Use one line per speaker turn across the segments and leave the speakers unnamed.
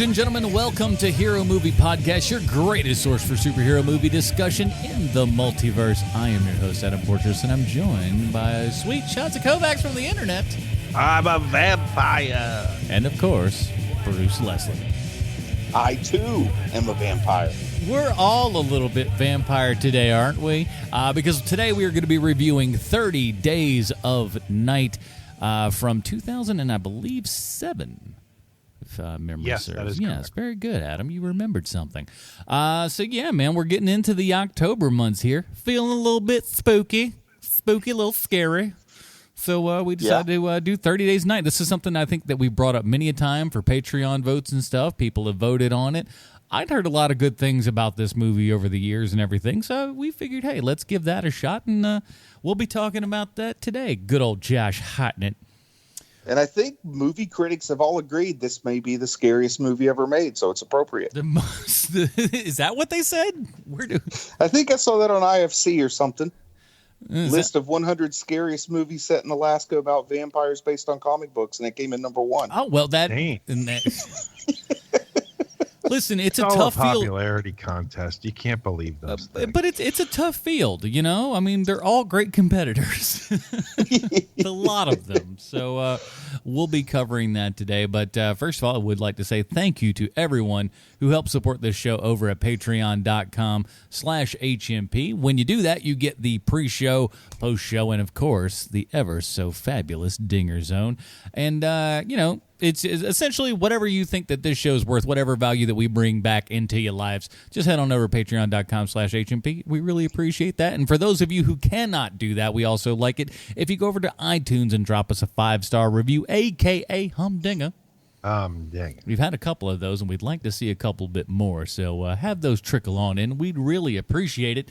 and gentlemen, welcome to Hero Movie Podcast, your greatest source for superhero movie discussion in the multiverse. I am your host, Adam Portrais, and I'm joined by sweet shots of Kovacs from the internet.
I'm a vampire.
And, of course, Bruce Leslie.
I, too, am a vampire.
We're all a little bit vampire today, aren't we? Because today we are going to be reviewing 30 Days of Night from 2000 and I believe 7. If memory
yes,
serves.
that is
yes, very good, Adam. You remembered something. So yeah, man, we're getting into the October months here. Feeling a little bit spooky, a little scary. So we decided to do 30 Days Night. This is something I think that we brought up many a time for Patreon votes and stuff. People have voted on it. I'd heard a lot of good things about this movie over the years and everything, so we figured, hey, let's give that a shot, and we'll be talking about that today. Good old Josh Hartnett.
And I think movie critics have all agreed this may be the scariest movie ever made, so it's appropriate.
Is that what they said?
I think I saw that on IFC or something. List of 100 scariest movies set in Alaska about vampires based on comic books, and it came in number 1.
Oh, well, Listen, it's a tough field.
Popularity contest. You can't believe those things.
But it's a tough field, you know? I mean, they're all great competitors. A lot of them. So we'll be covering that today. But first of all, I would like to say thank you to everyone who helped support this show over at patreon.com/HMP. When you do that, you get the pre-show, post-show, and of course, the ever so fabulous Dinger Zone. And, you know, it's essentially whatever you think that this show is worth, whatever value that we bring back into your lives. Just head on over to patreon.com/HMP. We really appreciate that. And for those of you who cannot do that, we also like it if you go over to iTunes and drop us a 5-star review, a.k.a. Humdinger. We've had a couple of those, and we'd like to see a couple bit more. So have those trickle on in. We'd really appreciate it.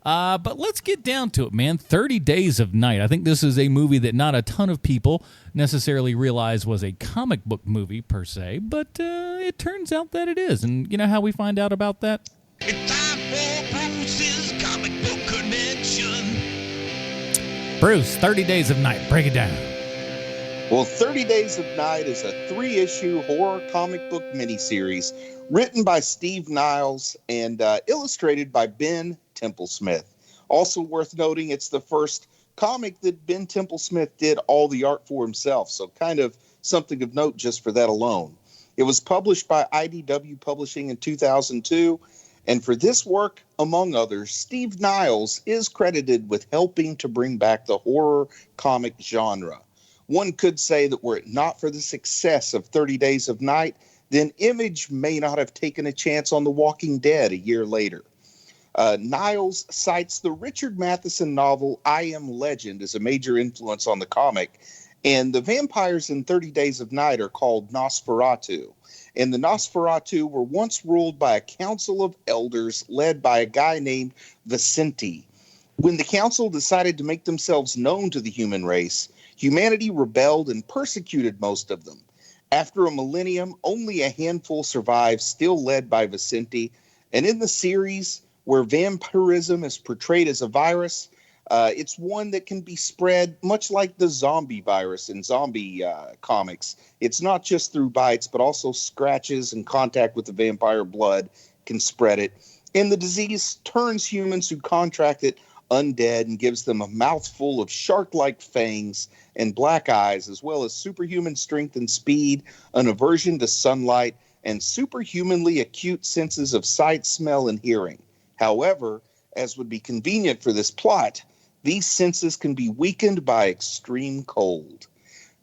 But let's get down to it, man. 30 Days of Night. I think this is a movie that not a ton of people necessarily realize was a comic book movie per se, but it turns out that it is. And you know how we find out about that?
It's time for Bruce's Comic Book Connection.
Bruce, 30 Days of Night. Break it down.
Well, 30 Days of Night is a 3-issue horror comic book miniseries written by Steve Niles and illustrated by Ben Templesmith. Also worth noting, it's the first comic that Ben Templesmith did all the art for himself, so kind of something of note just for that alone. It was published by IDW Publishing in 2002, and for this work, among others, Steve Niles is credited with helping to bring back the horror comic genre. One could say that were it not for the success of 30 Days of Night, then Image may not have taken a chance on The Walking Dead a year later. Niles cites the Richard Matheson novel I Am Legend as a major influence on the comic, and the vampires in 30 Days of Night are called Nosferatu. And the Nosferatu were once ruled by a council of elders led by a guy named Vicente. When the council decided to make themselves known to the human race, humanity rebelled and persecuted most of them. After a millennium, only a handful survived, still led by Vicente. And in the series, where vampirism is portrayed as a virus, it's one that can be spread much like the zombie virus in zombie comics. It's not just through bites, but also scratches and contact with the vampire blood can spread it. And the disease turns humans who contract it undead and gives them a mouthful of shark-like fangs and black eyes, as well as superhuman strength and speed, an aversion to sunlight, and superhumanly acute senses of sight, smell, and hearing. However, as would be convenient for this plot, these senses can be weakened by extreme cold.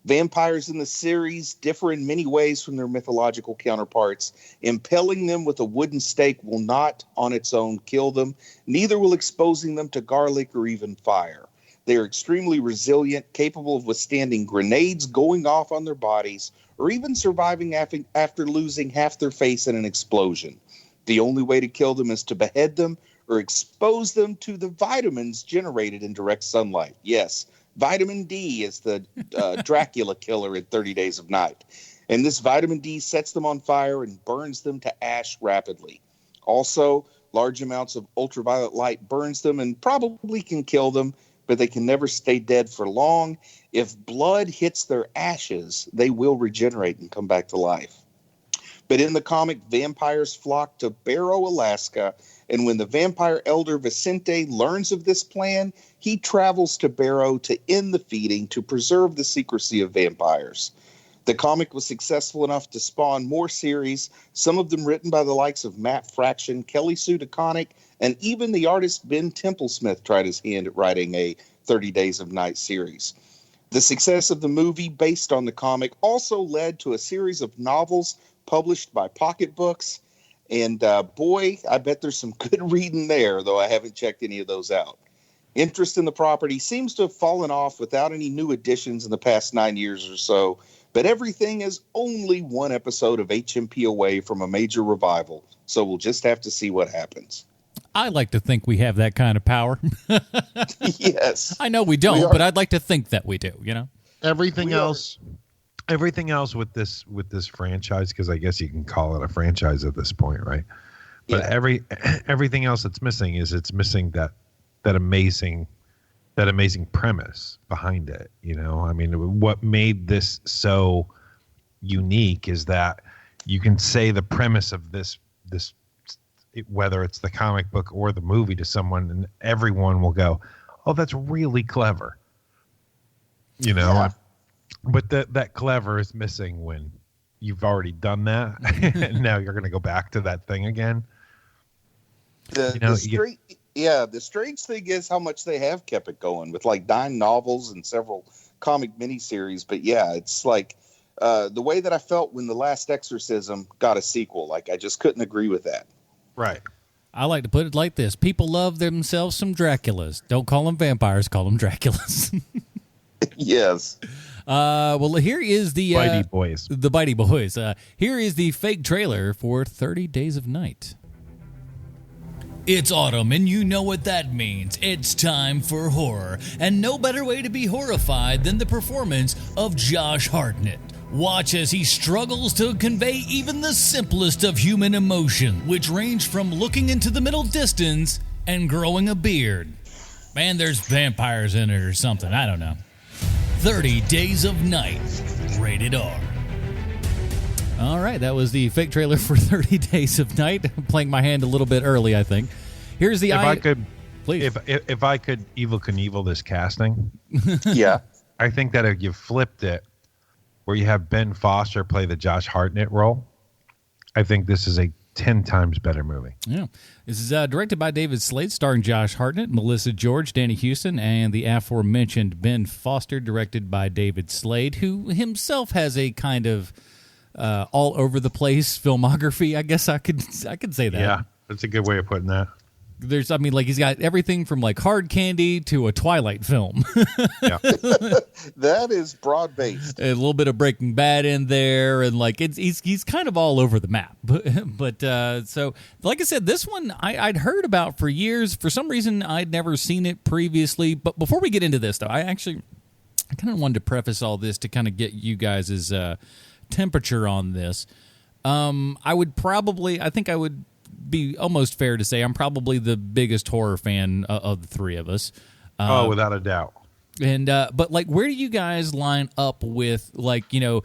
Vampires in the series differ in many ways from their mythological counterparts. Impaling them with a wooden stake will not, on its own, kill them. Neither will exposing them to garlic or even fire. They are extremely resilient, capable of withstanding grenades going off on their bodies, or even surviving after losing half their face in an explosion. The only way to kill them is to behead them or expose them to the vitamins generated in direct sunlight. Yes, vitamin D is the Dracula killer in 30 Days of Night. And this vitamin D sets them on fire and burns them to ash rapidly. Also, large amounts of ultraviolet light burns them and probably can kill them, but they can never stay dead for long. If blood hits their ashes, they will regenerate and come back to life. But in the comic, vampires flock to Barrow, Alaska, and when the vampire elder Vicente learns of this plan, he travels to Barrow to end the feeding to preserve the secrecy of vampires. The comic was successful enough to spawn more series, some of them written by the likes of Matt Fraction, Kelly Sue DeConnick, and even the artist Ben Templesmith tried his hand at writing a 30 Days of Night series. The success of the movie based on the comic also led to a series of novels published by Pocket Books. And boy, I bet there's some good reading there, though I haven't checked any of those out. Interest in the property seems to have fallen off without any new additions in the past 9 years or so, but everything is only one episode of HMP away from a major revival, so we'll just have to see what happens.
I like to think we have that kind of power.
Yes.
I know we don't, but I'd like to think that we do, you know?
Everything else with this franchise, because I guess you can call it a franchise at this point, right? But
Yeah.
everything else it's missing that amazing premise behind it. You know, I mean, what made this so unique is that you can say the premise of this whether it's the comic book or the movie to someone, and everyone will go, "Oh, that's really clever." You know.
Yeah.
But that clever is missing when you've already done that, and now you're going to go back to that thing again.
The strange thing is how much they have kept it going with like 9 novels and several comic miniseries. But yeah, it's like the way that I felt when The Last Exorcism got a sequel. Like I just couldn't agree with that.
Right.
I like to put it like this. People love themselves some Draculas. Don't call them vampires, call them Draculas.
Yes.
Well, here is the
Bitey Boys.
The Bitey Boys. Here is the fake trailer for 30 Days of Night. It's autumn, and you know what that means. It's time for horror, and no better way to be horrified than the performance of Josh Hartnett. Watch as he struggles to convey even the simplest of human emotion, which range from looking into the middle distance and growing a beard. Man, there's vampires in it or something. I don't know. 30 Days of Night, rated R. All right, that was the fake trailer for 30 Days of Night. I'm playing my hand a little bit early, I think. Here's the... Please.
If I could Evel Knievel this casting,
Yeah.
I think that if you flipped it, where you have Ben Foster play the Josh Hartnett role, I think this is a 10 times better movie.
Yeah. This is directed by David Slade, starring Josh Hartnett, Melissa George, Danny Houston, and the aforementioned Ben Foster, directed by David Slade, who himself has a kind of all over the place filmography. I guess I could say that.
Yeah, that's a good way of putting that.
He's got everything from like Hard Candy to a Twilight film.
Yeah.
That is broad-based.
A little bit of Breaking Bad in there, and like he's kind of all over the map. But so like I said, this one I'd heard about for years. For some reason, I'd never seen it previously. But before we get into this, though, I kind of wanted to preface all this to kind of get you guys' temperature on this. I think I would be almost fair to say I'm probably the biggest horror fan of the three of us.
Without a doubt.
And but like, where do you guys line up with, like, you know,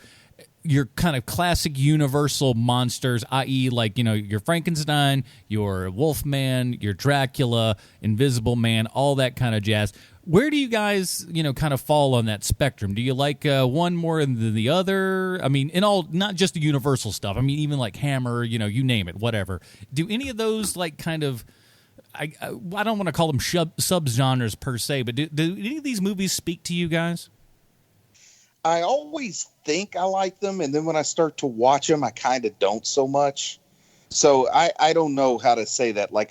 your kind of classic universal monsters, i.e., like, you know, your Frankenstein, your Wolfman, your Dracula, Invisible Man, all that kind of jazz? Where do you guys, you know, kind of fall on that spectrum? Do you like one more than the other? I mean, in all, not just the universal stuff. I mean, even like Hammer, you know, you name it, whatever. Do any of those, like, kind of, I don't want to call them subgenres per se, but do any of these movies speak to you guys?
I always think I like them, and then when I start to watch them, I kind of don't so much. So I don't know how to say that. Like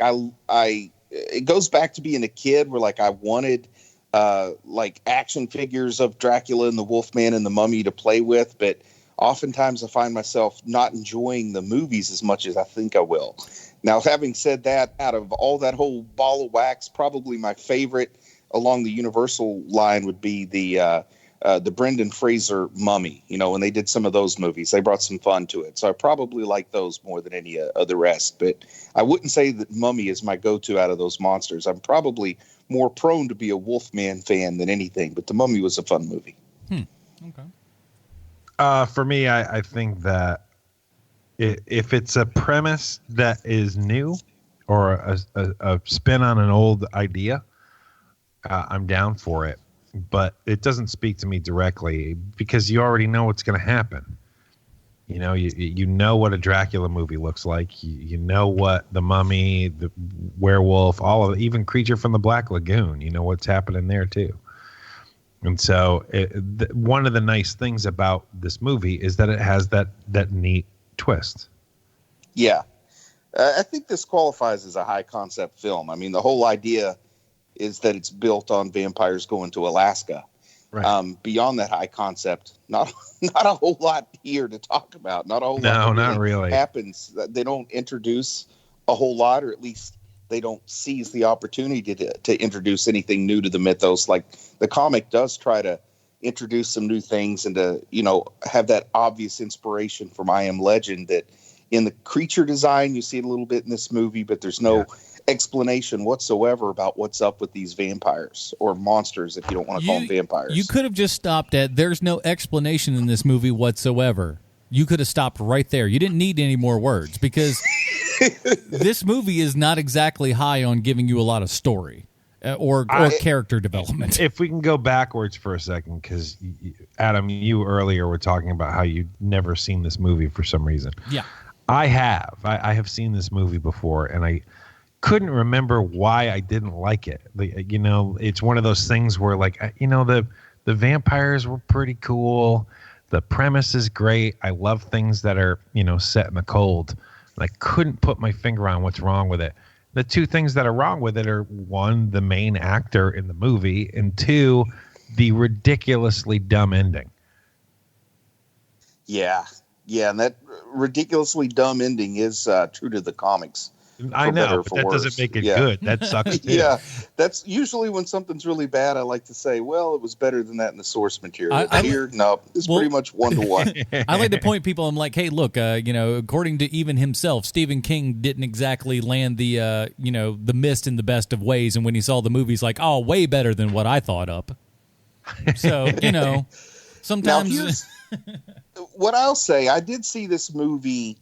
it goes back to being a kid where like I wanted like action figures of Dracula and the Wolfman and the Mummy to play with, but oftentimes I find myself not enjoying the movies as much as I think I will. Now, having said that, out of all that whole ball of wax, probably my favorite along the Universal line would be the Brendan Fraser Mummy. You know, when they did some of those movies, they brought some fun to it. So I probably like those more than any of the rest. But I wouldn't say that Mummy is my go-to out of those monsters. I'm probably more prone to be a Wolfman fan than anything. But the Mummy was a fun movie.
Okay.
For me, I think that if it's a premise that is new or a spin on an old idea, I'm down for it. But it doesn't speak to me directly because you already know what's going to happen. You know, you know what a Dracula movie looks like. You know what the Mummy, the werewolf, all of it, even Creature from the Black Lagoon. You know what's happening there too. And so one of the nice things about this movie is that it has that neat twist.
Yeah. I think this qualifies as a high concept film. I mean, the whole idea is that it's built on vampires going to Alaska. Right. Beyond that high concept, not a whole lot here to talk about. Not a whole lot.
No, not really.
Happens. They don't introduce a whole lot, or at least they don't seize the opportunity to introduce anything new to the mythos. Like the comic does try to introduce some new things and to, you know, have that obvious inspiration from I Am Legend that in the creature design, you see it a little bit in this movie, but there's no explanation whatsoever about what's up with these vampires or monsters, if you don't want to call them vampires.
You could have just stopped at there's no explanation in this movie whatsoever. You could have stopped right there. You didn't need any more words because this movie is not exactly high on giving you a lot of story or character development.
If we can go backwards for a second, because Adam, you earlier were talking about how you'd never seen this movie for some reason.
Yeah.
I have. I have seen this movie before, and I couldn't remember why I didn't like it. You know, it's one of those things where, like, you know, the vampires were pretty cool. The premise is great. I love things that are, you know, set in the cold. And I couldn't put my finger on what's wrong with it. The two things that are wrong with it are, one, the main actor in the movie, and two, the ridiculously dumb ending.
Yeah, and that ridiculously dumb ending is true to the comics.
I know, but that doesn't make it good. That sucks too.
Yeah, that's usually when something's really bad, I like to say, well, it was better than that in the source material. No, it's pretty much 1-to-1.
I like to point people, I'm like, hey, look, you know, according to even himself, Stephen King didn't exactly land the, you know, the Mist in the best of ways. And when he saw the movie, he's like, oh, way better than what I thought up. So, you know, sometimes.
What I'll say, I did see this movie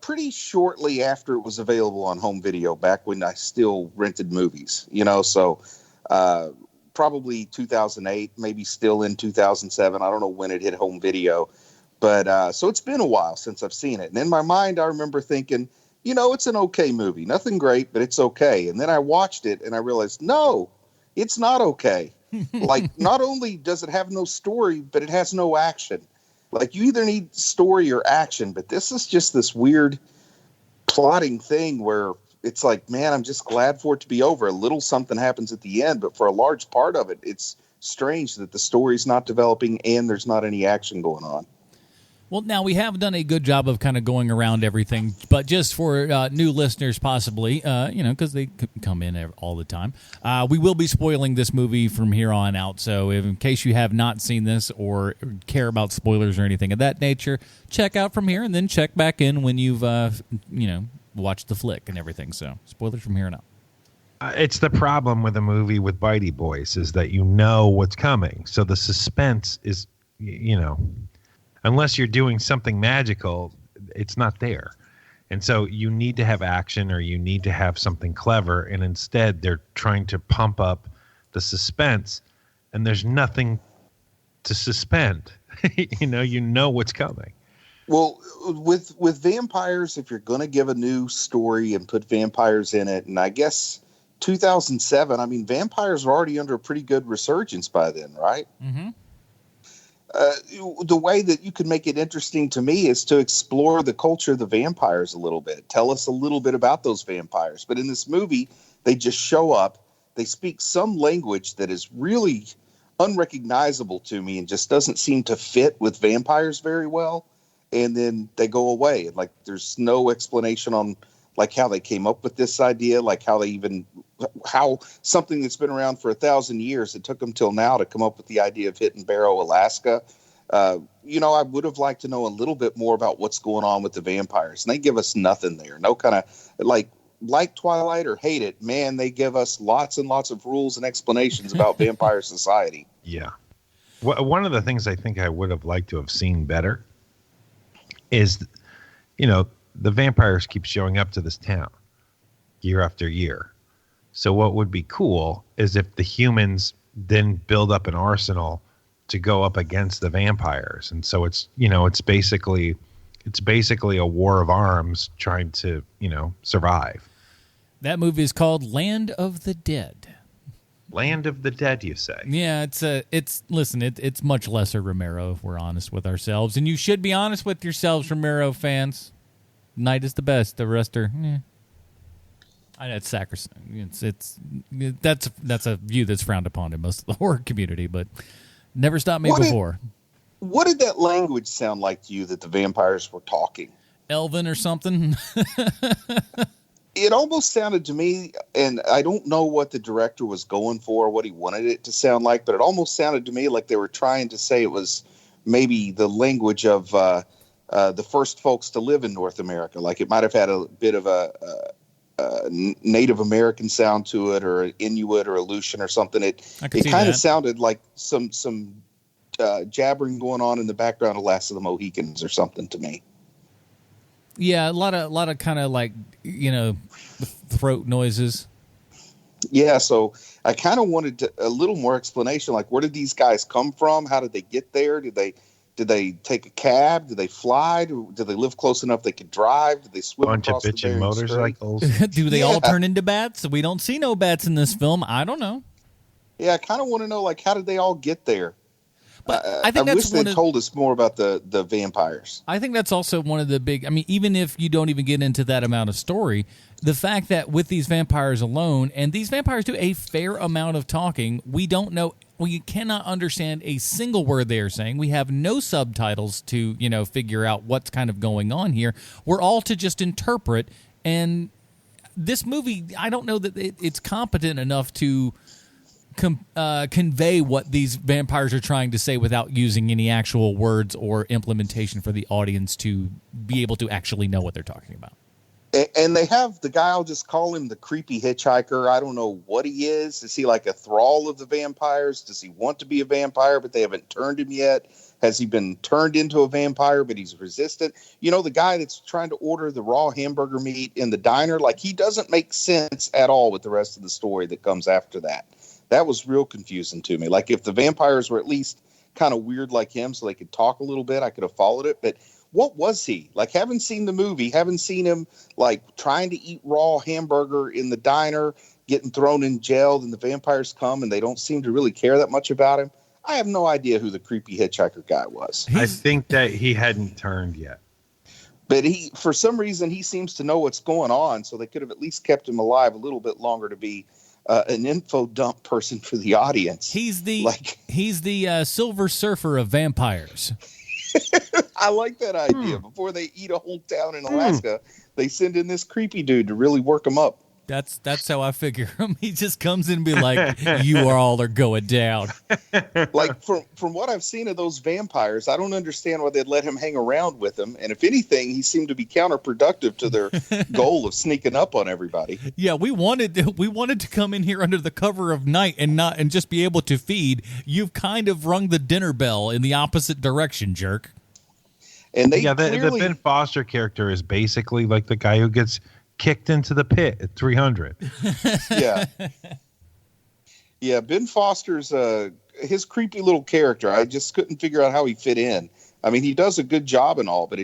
pretty shortly after it was available on home video, back when I still rented movies, you know, so probably 2008, maybe still in 2007. I don't know when it hit home video, but so it's been a while since I've seen it. And in my mind, I remember thinking, you know, it's an okay movie, nothing great, but it's okay. And then I watched it and I realized, no, it's not okay. Like, not only does it have no story, but it has no action. Like, you either need story or action, but this is just this weird plotting thing where it's like, man, I'm just glad for it to be over. A little something happens at the end, but for a large part of it, it's strange that the story's not developing and there's not any action going on.
Well, now we have done a good job of kind of going around everything, but just for new listeners possibly, you know, because they come in all the time, we will be spoiling this movie from here on out. So in case you have not seen this or care about spoilers or anything of that nature, check out from here and then check back in when you've, you know, watched the flick and everything. So spoilers from here on out.
It's the problem with a movie with Bitey Boys is that you know what's coming. So the suspense is, you know, unless you're doing something magical, it's not there. And so you need to have action or you need to have something clever. And instead they're trying to pump up the suspense and there's nothing to suspend. you know what's coming.
Well, with vampires, if you're going to give a new story and put vampires in it, and I guess 2007, I mean, vampires are already under a pretty good resurgence by then, right?
Mm-hmm.
The way that you could make it interesting to me is to explore the culture of the vampires a little bit. Tell us a little bit about those vampires. But in this movie, they just show up. They speak some language that is really unrecognizable to me and just doesn't seem to fit with vampires very well. And then they go away. Like, there's no explanation on like how they came up with this idea, like how something that's been around for 1,000 years, it took them till now to come up with the idea of hitting Barrow, Alaska. You know, I would have liked to know a little bit more about what's going on with the vampires. And they give us nothing there. No kind of like Twilight or hate it, man, they give us lots and lots of rules and explanations about vampire society.
Yeah. One of the things I think I would have liked to have seen better is the vampires keep showing up to this town year after year. So what would be cool is if the humans then build up an arsenal to go up against the vampires. And so it's basically a war of arms trying to, survive.
That movie is called Land of the Dead.
Land of the Dead, you say?
Yeah, it's much lesser Romero, if we're honest with ourselves. And you should be honest with yourselves, Romero fans. Night is the best. The rest are, it's sacrosanct. That's a view that's frowned upon in most of the horror community, but never stopped me before.
What did that language sound like to you that the vampires were talking?
Elven or something?
It almost sounded to me, and I don't know what the director was going for, what he wanted it to sound like, but it almost sounded to me like they were trying to say it was maybe the language of the first folks to live in North America. Like it might have had a bit of a Native American sound to it, or an Inuit or Aleutian or something. It kind of sounded like some jabbering going on in the background of Last of the Mohicans or something to me.
Yeah, a lot of kind of like, throat noises.
Yeah, so I kind of wanted a little more explanation. Like, where did these guys come from? How did they get there? Did they take a cab? Did they fly? Did they live close enough they could drive? Did they swim across the Bering
motorcycles?
Do they all turn into bats? We don't see no bats in this film. I don't know.
Yeah, I kind of want to know, like, how did they all get there?
But I think
wish they told us more about the vampires.
I think that's also one of the big. I mean, even if you don't even get into that amount of story, the fact that with these vampires alone, and these vampires do a fair amount of talking, we don't know. We cannot understand a single word they are saying. We have no subtitles to figure out what's kind of going on here. We're all to just interpret. And this movie, I don't know that it's competent enough to convey what these vampires are trying to say without using any actual words or implementation for the audience to be able to actually know what they're talking about.
And they have the guy, I'll just call him the creepy hitchhiker. I don't know what he is. Is he like a thrall of the vampires? Does he want to be a vampire, but they haven't turned him yet? Has he been turned into a vampire, but he's resistant? The guy that's trying to order the raw hamburger meat in the diner, like, he doesn't make sense at all with the rest of the story that comes after that. That was real confusing to me. Like, if the vampires were at least kind of weird like him so they could talk a little bit, I could have followed it. But what was he? Like, haven't seen the movie, haven't seen him, like, trying to eat raw hamburger in the diner, getting thrown in jail, then the vampires come and they don't seem to really care that much about him. I have no idea who the creepy hitchhiker guy was.
I think that he hadn't turned yet.
But for some reason, he seems to know what's going on, so they could have at least kept him alive a little bit longer to be an info dump person for the audience.
He's the Silver Surfer of vampires.
I like that idea. Before they eat a whole town in Alaska, they send in this creepy dude to really work them up.
That's how I figure him. He just comes in and be like, "You all are going down."
Like, from what I've seen of those vampires, I don't understand why they'd let him hang around with them. And if anything, he seemed to be counterproductive to their goal of sneaking up on everybody.
Yeah, we wanted to come in here under the cover of night and just be able to feed. You've kind of rung the dinner bell in the opposite direction, jerk.
And they
the Ben Foster character is basically like the guy who gets kicked into the pit at 300.
Yeah, Ben Foster's his creepy little character. I just couldn't figure out how he fit in. I mean, he does a good job and all, but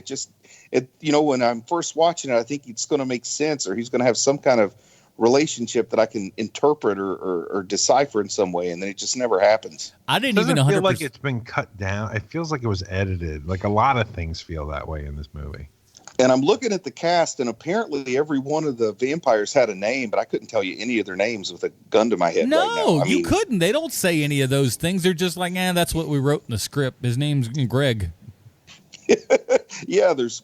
when I'm first watching it, I think it's going to make sense, or he's going to have some kind of relationship that I can interpret or decipher in some way, and then it just never happens.
I didn't even 100%.
Feel like it's been cut down. It feels like it was edited. Like, a lot of things feel that way in this movie.
And I'm looking at the cast, and apparently every one of the vampires had a name, but I couldn't tell you any of their names with a gun to my head right now.
No, you couldn't. They don't say any of those things. They're just like, that's what we wrote in the script. His name's Greg.
Yeah, there's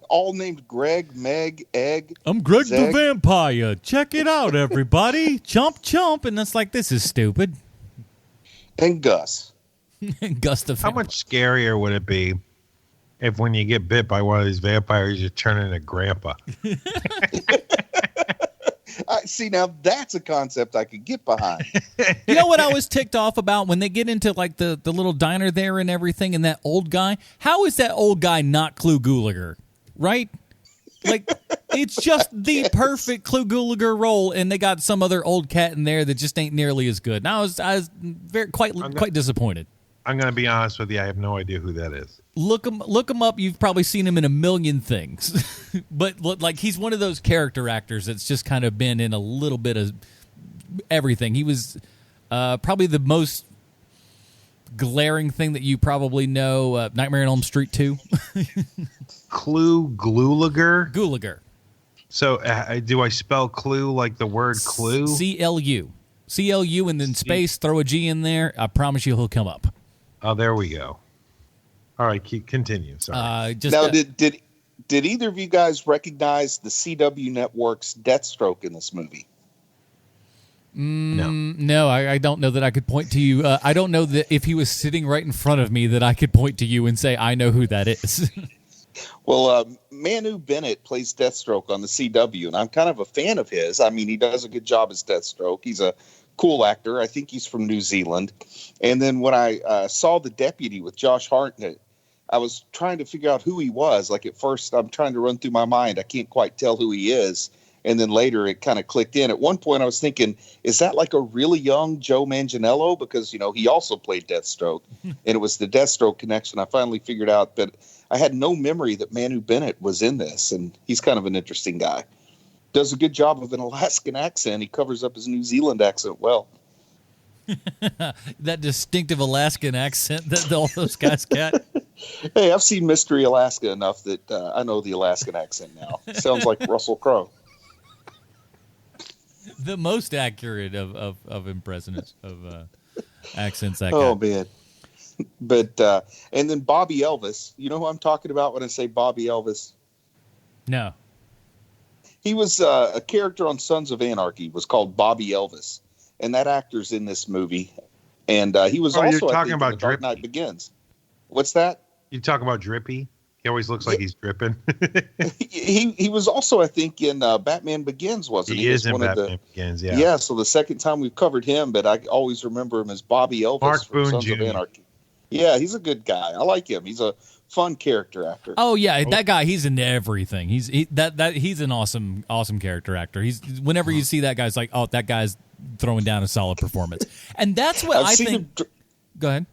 all named Greg, Meg, Egg.
I'm Greg
Zeg.
the Vampire. Check it out, everybody. Chomp, chomp. And that's like, this is stupid.
And Gus.
Gus the Vampire.
How much scarier would it be if when you get bit by one of these vampires, you turn into Grandpa?
See, now that's a concept I could get behind.
You know what I was ticked off about when they get into like the little diner there and everything, and that old guy? How is that old guy not Clu Gulager? Right? Like, it's just the perfect Clu Gulager role, and they got some other old cat in there that just ain't nearly as good. And I was quite disappointed.
I'm going to be honest with you. I have no idea who that is.
Look him up. You've probably seen him in a million things, but like he's one of those character actors that's just kind of been in a little bit of everything. He was probably the most glaring thing that you probably know. Nightmare on Elm Street 2.
Clu Gulager.
Gulager.
So do I spell clue like the word clue?
CLU, and then space. Throw a G in there. I promise you, he'll come up.
Oh, there we go. All right, continue. Sorry.
Did either of you guys recognize the CW Network's Deathstroke in this movie?
No, I don't know that I could point to you. I don't know that if he was sitting right in front of me that I could point to you and say, I know who that is.
Well, Manu Bennett plays Deathstroke on the CW, and I'm kind of a fan of his. I mean, he does a good job as Deathstroke. He's a cool actor. I think he's from New Zealand. And then when I saw The Deputy with Josh Hartnett, I was trying to figure out who he was. Like, at first, I'm trying to run through my mind. I can't quite tell who he is. And then later, it kind of clicked in. At one point, I was thinking, is that like a really young Joe Manganiello? Because, you know, he also played Deathstroke. And it was the Deathstroke connection. I finally figured out, but I had no memory that Manu Bennett was in this. And he's kind of an interesting guy. Does a good job of an Alaskan accent. He covers up his New Zealand accent well.
That distinctive Alaskan accent that all those guys got.
Hey, I've seen Mystery Alaska enough that I know the Alaskan accent now. Sounds like Russell Crowe.
The most accurate of impressions of accents. That
oh,
guy.
Man. But, and then Bobby Elvis. You know who I'm talking about when I say Bobby Elvis?
No.
He was a character on Sons of Anarchy, was called Bobby Elvis. And that actor's in this movie. And he was also,
you're talking
in
about
The Dark
Drippy.
Knight Begins. What's that?
You talking about Drippy? He always looks like he's dripping.
he was also, I think, in Batman Begins, wasn't he?
He is in Batman Begins, yeah.
Yeah, so the second time we've covered him, but I always remember him as Bobby Elvis
Mark
from
Boone
Sons
Jr.
of Anarchy. Yeah, he's a good guy. I like him. He's a fun character actor.
Oh yeah, that guy. He's in everything. He's an awesome character actor. He's whenever you see that guy, it's like, oh, that guy's throwing down a solid performance, and that's what I think. Go ahead.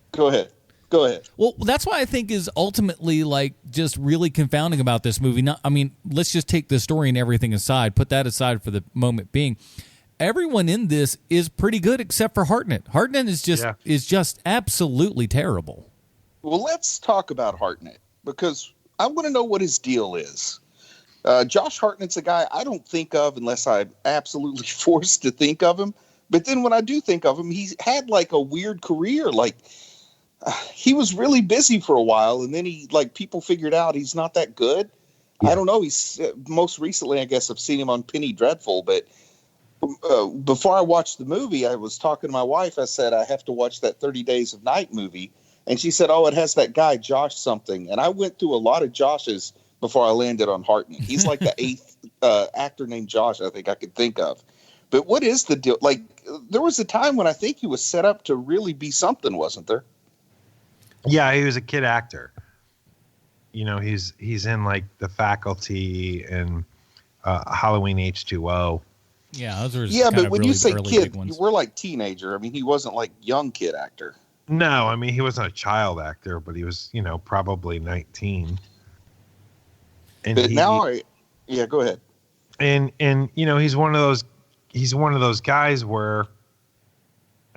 Go ahead.
Well, that's why I think is ultimately like just really confounding about this movie. Let's just take the story and everything aside. Put that aside for the moment being. Everyone in this is pretty good except for Hartnett. Hartnett is just absolutely terrible.
Well, let's talk about Hartnett because I want to know what his deal is. Josh Hartnett's a guy I don't think of unless I'm absolutely forced to think of him. But then when I do think of him, he's had like a weird career. Like he was really busy for a while, and then people figured out he's not that good. Yeah. I don't know. He's most recently, I guess, I've seen him on Penny Dreadful, but. Before I watched the movie, I was talking to my wife. I said, I have to watch that 30 Days of Night movie. And she said, oh, it has that guy, Josh something. And I went through a lot of Joshes before I landed on Hartnett. He's like the eighth actor named Josh I think I could think of. But what is the deal? Like, there was a time when I think he was set up to really be something, wasn't there?
Yeah, he was a kid actor. You know, he's in like The Faculty and Halloween H2O.
Yeah, those are
but when
really
you say kid,
we're
like teenager. I mean, he wasn't like young kid actor.
No, I mean he wasn't a child actor, but he was, probably 19. And
but go ahead.
And he's one of those guys where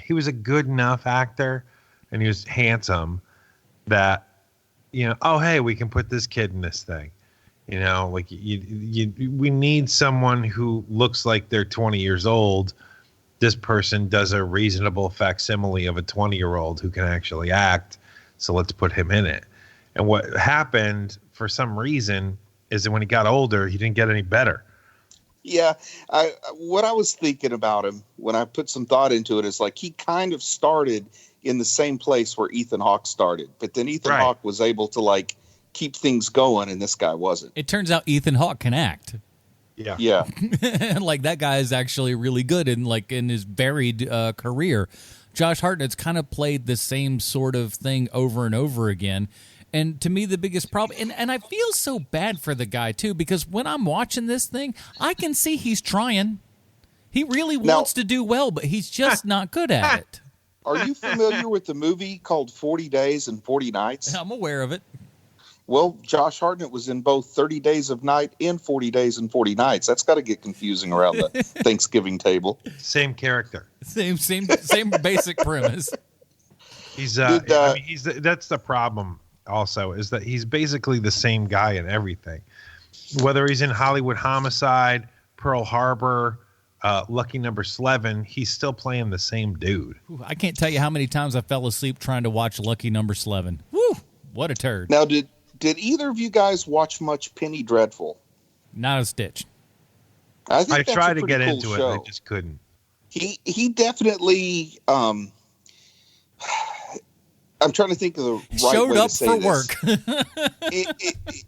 he was a good enough actor, and he was handsome that oh hey, we can put this kid in this thing. We need someone who looks like they're 20 years old. This person does a reasonable facsimile of a 20-year-old who can actually act. So let's put him in it. And what happened for some reason is that when he got older, he didn't get any better.
Yeah. What I was thinking about him when I put some thought into it is like he kind of started in the same place where Ethan Hawke started. But then Ethan Hawke was able to keep things going, and this guy wasn't.
It turns out Ethan Hawke can act.
Yeah.
Like that guy is actually really good in his varied career. Josh Hartnett's kind of played the same sort of thing over and over again, And to me, the biggest problem, and I feel so bad for the guy, too, because when I'm watching this thing, I can see he's trying. He really wants to do well, but he's just not good at it.
Are you familiar with the movie called 40 Days and 40 Nights?
I'm aware of it.
Well, Josh Hartnett was in both 30 Days of Night and 40 Days and 40 Nights. That's got to get confusing around the Thanksgiving table.
Same character.
Same basic premise.
He's that's the problem also, is that he's basically the same guy in everything. Whether he's in Hollywood Homicide, Pearl Harbor, Lucky Number 11, he's still playing the same dude.
I can't tell you how many times I fell asleep trying to watch Lucky Number 11. Woo! What a turd.
Now, did either of you guys watch much Penny Dreadful?
Not a stitch.
I
tried to get into it, I just couldn't.
He definitely. I'm trying to think of the right
showed
way
up
to say
for
this.
work.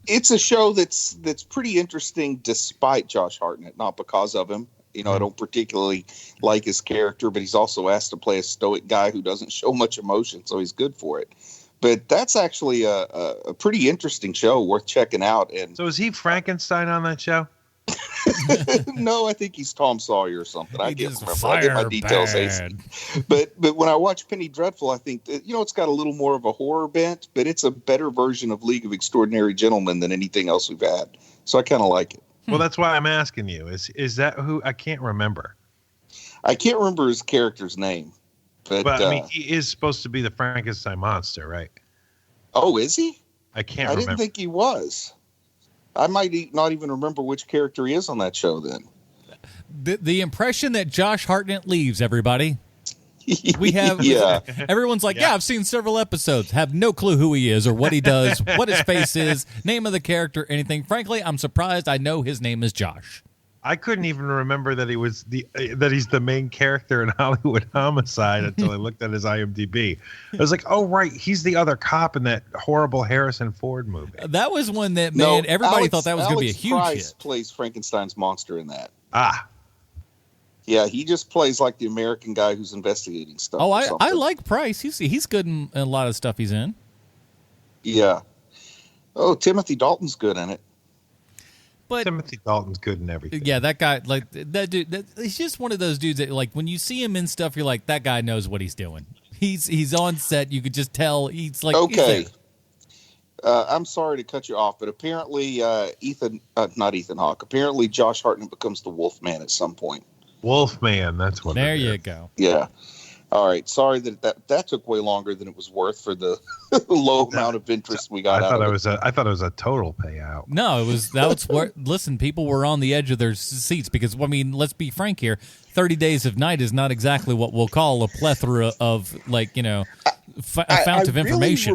It's a show that's pretty interesting, despite Josh Hartnett, not because of him. You know, I don't particularly like his character, but he's also asked to play a stoic guy who doesn't show much emotion, so he's good for it. But that's actually a pretty interesting show, worth checking out. And
so, is he Frankenstein on that show?
No, I think he's Tom Sawyer or something. I can't remember. I get my details
bad.
hasty. But when I watch Penny Dreadful, I think that, it's got a little more of a horror bent, but it's a better version of League of Extraordinary Gentlemen than anything else we've had. So I kind of like it.
Well, that's why I'm asking you. Is that who? I can't remember.
I can't remember his character's name. But
I mean, he is supposed to be the Frankenstein monster, right?
Oh, is he?
I can't remember.
I didn't think he was. I might not even remember which character he is on that show then.
The impression that Josh Hartnett leaves, everybody. We have, everyone's like, yeah, I've seen several episodes, have no clue who he is or what he does, what his face is, name of the character, anything. Frankly, I'm surprised I know his name is Josh.
I couldn't even remember that that he's the main character in Hollywood Homicide until I looked at his IMDb. I was like, oh, right, he's the other cop in that horrible Harrison Ford movie.
That was one that, man, everybody thought that was going to be a huge
Price
hit.
Plays Frankenstein's monster in that.
Ah.
Yeah, he just plays like the American guy who's investigating stuff.
Oh, I like Price. He's good in a lot of stuff he's in.
Yeah. Oh, Timothy Dalton's good in it.
But Timothy Dalton's good in everything.
Yeah, that guy, like that dude, he's just one of those dudes that, like, when you see him in stuff, you're like, that guy knows what he's doing. He's on set. You could just tell. He's like,
okay. I'm sorry to cut you off, but apparently not Ethan Hawke. Apparently Josh Hartnett becomes the Wolfman at some point.
Wolfman, that's what.
There you go.
Yeah. All right. Sorry that took way longer than it was worth for the low amount of interest we got. I thought
it was a total payout.
No, that was what. Listen, people were on the edge of their seats because, I mean, let's be frank here. 30 Days of Night is not exactly what we'll call a plethora of, like, a fount of information.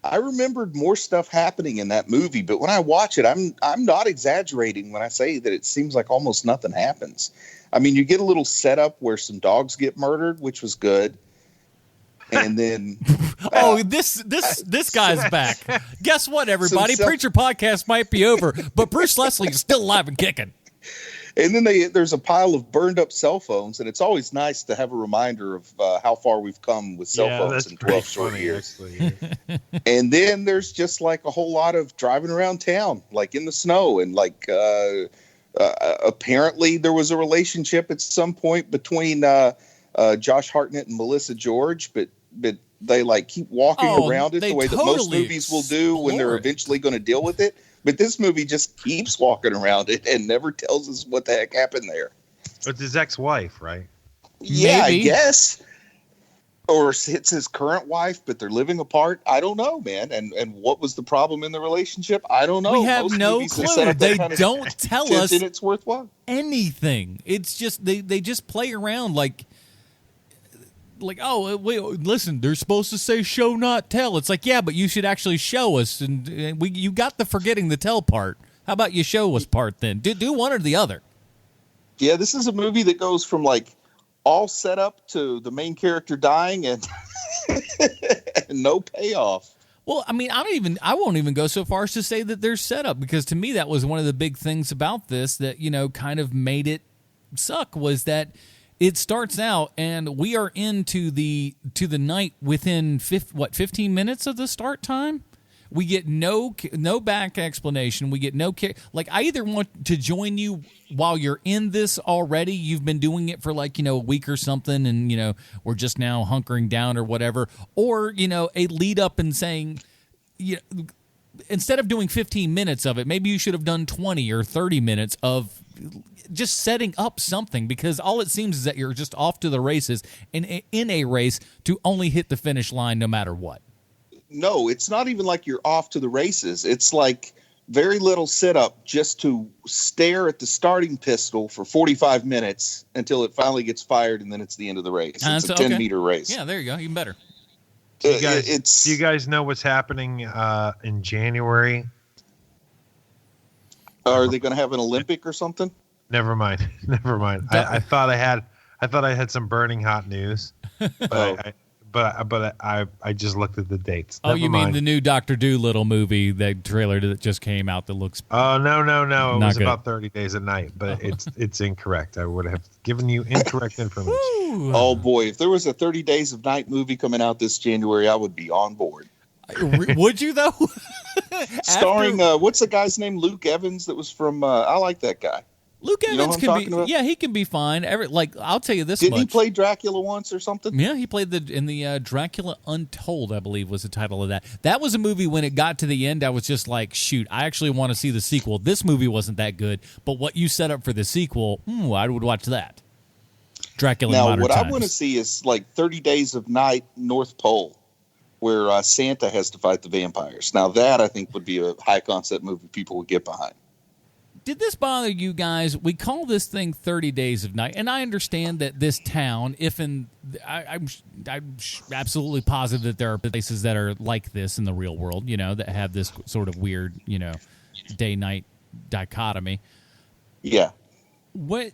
I remembered more stuff happening in that movie, but when I watch it, I'm not exaggerating when I say that it seems like almost nothing happens. I mean, you get a little setup where some dogs get murdered, which was good. And then
this guy's back. Guess what, everybody? Preacher Podcast might be over, but Bruce Leslie is still alive and kicking.
And then there's a pile of burned up cell phones, and it's always nice to have a reminder of how far we've come with cell phones in 12 short years. And then there's just like a whole lot of driving around town, like in the snow, and like apparently there was a relationship at some point between Josh Hartnett and Melissa George, but they like keep walking around it the way that most movies will do when they're eventually going to deal with it. But this movie just keeps walking around it and never tells us what the heck happened there.
It's his ex-wife, right?
Yeah,
Maybe.
I guess. Or it's his current wife, but they're living apart. I don't know, man. And what was the problem in the relationship? I don't know.
We have
Most
no
movies
clue. They don't tell us
it's worthwhile.
anything. It's just they just play around like, oh, wait, listen, they're supposed to say show not tell. It's like, yeah, but you should actually show us, and you got the forgetting the tell part. How about you show us part then? Do one or the other. Yeah, this is a movie that goes from like all set up to the main character dying and no payoff. Well, I mean, I won't even go so far as to say that there's setup, because to me that was one of the big things about this that, kind of made it suck, was that it starts out and we are into the night within 15 minutes of the start time. We get no back explanation. We get no like, I either want to join you while you're in this already. You've been doing it for like, a week or something, and we're just now hunkering down or whatever, or a lead up and saying, instead of doing 15 minutes of it, maybe you should have done 20 or 30 minutes of just setting up something, because all it seems is that you're just off to the races and in a race to only hit the finish line no matter what.
No, it's not even like you're off to the races. It's like very little setup just to stare at the starting pistol for 45 minutes until it finally gets fired, and then it's the end of the race. It's a 10-meter race.
Yeah, there you go. Even better.
Do you guys know what's happening in January?
Are they going to have an Olympic or something?
Never mind. I thought I had some burning hot news, but I just looked at the dates.
Never you mind. Mean the new Dr. Dolittle movie, the trailer that just came out that looks...
Oh, no. It was about 30 Days a Night, but it's incorrect. I would have given you incorrect information.
Oh, boy. If there was a 30 Days of Night movie coming out this January, I would be on board.
Would you, though?
Starring, what's the guy's name? Luke Evans, that was from... I like that guy.
Luke Evans can be, about? Yeah, he can be fine. I'll tell you this much.
Didn't he play Dracula once or something?
Yeah, he played in the Dracula Untold, I believe was the title of that. That was a movie, when it got to the end, I was just like, shoot, I actually want to see the sequel. This movie wasn't that good, but what you set up for the sequel, I would watch that. Dracula in Modern Times.
Now, what I want to see is like 30 Days of Night, North Pole, where Santa has to fight the vampires. Now, that I think would be a high-concept movie people would get behind.
Did this bother you guys? We call this thing 30 Days of Night, and I understand that this town, I'm absolutely positive that there are places that are like this in the real world, that have this sort of weird, day-night dichotomy.
Yeah.
When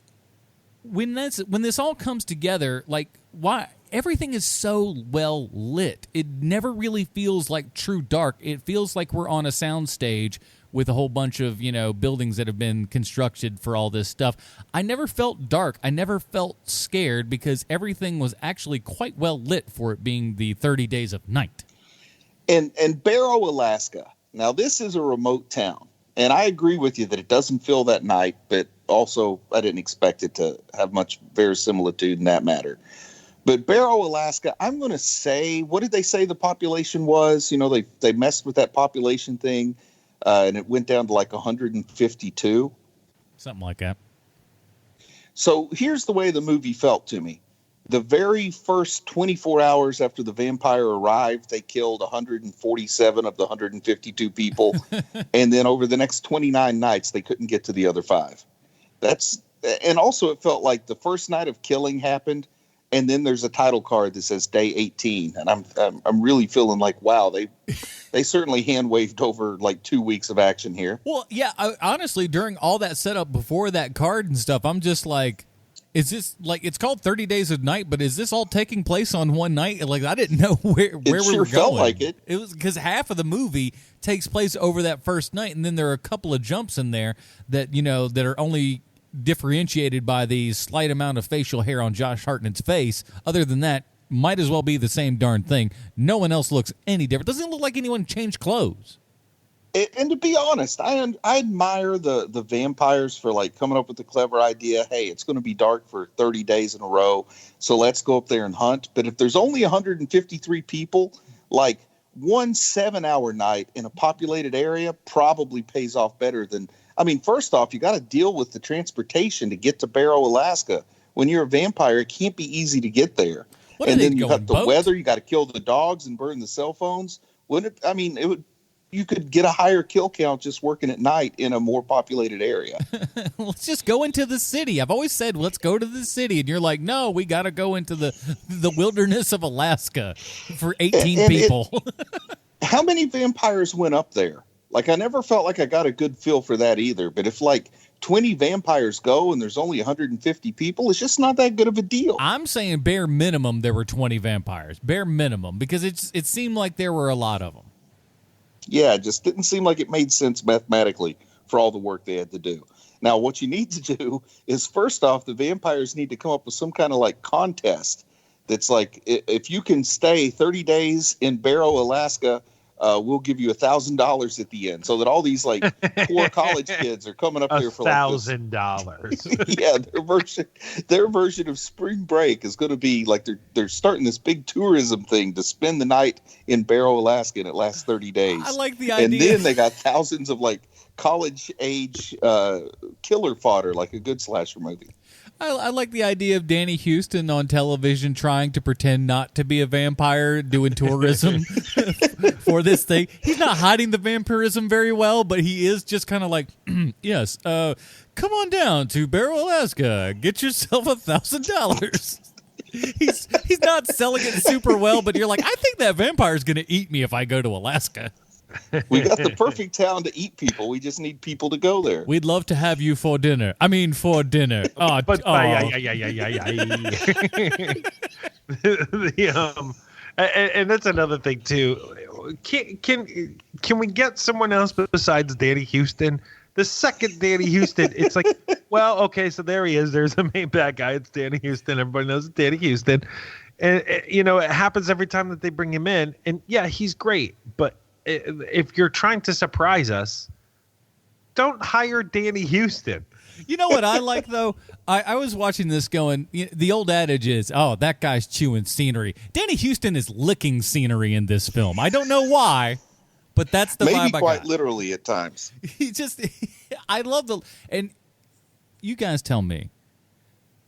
this all comes together, like, why everything is so well lit? It never really feels like true dark. It feels like we're on a soundstage with a whole bunch of, buildings that have been constructed for all this stuff. I never felt dark. I never felt scared, because everything was actually quite well lit for it being the 30 Days of Night.
And Barrow, Alaska. Now, this is a remote town. And I agree with you that it doesn't feel that night, but also I didn't expect it to have much verisimilitude in that matter. But Barrow, Alaska, I'm going to say, what did they say the population was? They messed with that population thing. And it went down to like 152.
Something like that.
So here's the way the movie felt to me. The very first 24 hours after the vampire arrived, they killed 147 of the 152 people. And then over the next 29 nights, they couldn't get to the other 5. And also it felt like the first night of killing happened, and then there's a title card that says day 18. And I'm really feeling like, wow, they certainly hand waved over like 2 weeks of action here.
Well, yeah, honestly, during all that setup before that card and stuff, I'm just like, is this like, it's called 30 Days of Night, but is this all taking place on one night? Like, I didn't know where we were going.
Felt like it.
It was because half of the movie takes place over that first night, and then there are a couple of jumps in there that that are only differentiated by the slight amount of facial hair on Josh Hartnett's face. Other than that, might as well be the same darn thing. No one else looks any different. Doesn't look like anyone changed clothes.
And to be honest, I admire the vampires for like coming up with the clever idea. Hey, it's going to be dark for 30 days in a row, so let's go up there and hunt. But if there's only 153 people, like one 7-hour night in a populated area probably pays off better than. I mean, first off, you got to deal with the transportation to get to Barrow, Alaska. When you're a vampire, it can't be easy to get there. And then you got the weather. You got to kill the dogs and burn the cell phones. You could get a higher kill count just working at night in a more populated area.
Let's just go into the city. I've always said, let's go to the city. And you're like, no, we got to go into the wilderness of Alaska for 18 people.
How many vampires went up there? Like, I never felt like I got a good feel for that either. But if like 20 vampires go and there's only 150 people, it's just not that good of a deal.
I'm saying bare minimum there were 20 vampires. Bare minimum, because it seemed like there were a lot of them.
Yeah, it just didn't seem like it made sense mathematically for all the work they had to do. Now, what you need to do is, first off, the vampires need to come up with some kind of like contest that's like, if you can stay 30 days in Barrow, Alaska, we'll give you $1,000 at the end, so that all these like poor college kids are coming up there for like
$1,000.
Yeah, their version of spring break is going to be like they're starting this big tourism thing to spend the night in Barrow, Alaska, and it lasts 30 days.
I like the idea.
And then they got thousands of like college age killer fodder, like a good slasher movie.
I like the idea of Danny Houston on television trying to pretend not to be a vampire doing tourism for this thing. He's not hiding the vampirism very well, but he is just kind of like, yes, come on down to Barrow, Alaska. Get yourself $1,000. He's not selling it super well, but you're like, I think that vampire is going to eat me if I go to Alaska.
We got the perfect town to eat people. We just need people to go there.
We'd love to have you for dinner. I mean, for dinner. Oh,
But
oh.
And that's another thing too. Can we get someone else besides Danny Houston? The second Danny Houston, it's like, well, okay, so there he is. There's the main bad guy. It's Danny Houston. Everybody knows it's Danny Houston. And, you know, it happens every time that they bring him in. And, yeah, he's great. But if you're trying to surprise us, don't hire Danny Houston.
You know what I like, though? I was watching this going, the old adage is, oh, that guy's chewing scenery. Danny Houston is licking scenery in this film. I don't know why, but that's the vibe I got.
Maybe quite literally at times.
I love and you guys tell me,